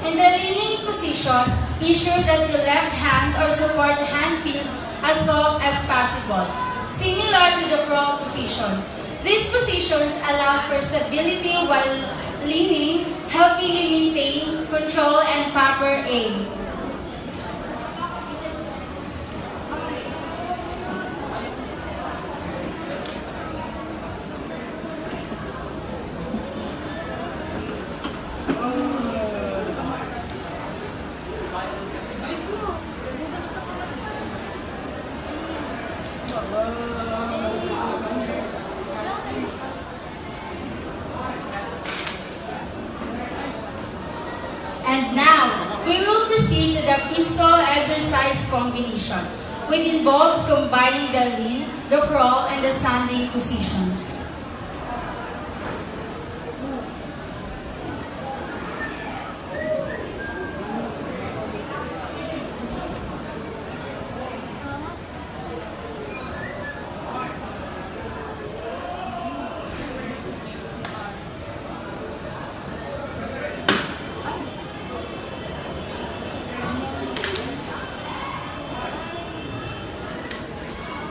In the kneeling position, ensure that the left hand or support hand feels as soft as possible, similar to the crawl position. These positions allows for stability while leaning, helping you maintain control and proper aim. And now, we will proceed to the pistol exercise combination, which involves combining the lean, the crawl, and the standing positions.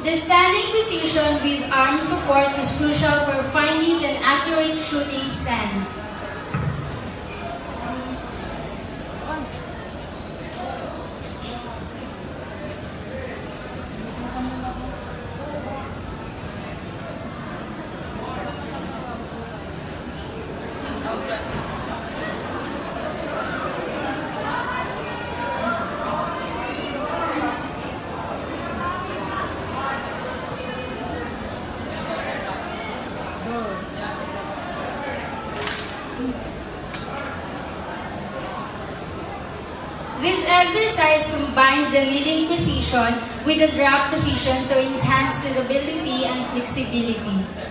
The standing position with arm support is crucial for finding an accurate shooting stance. This exercise combines the kneeling position with the drop position to enhance stability and flexibility.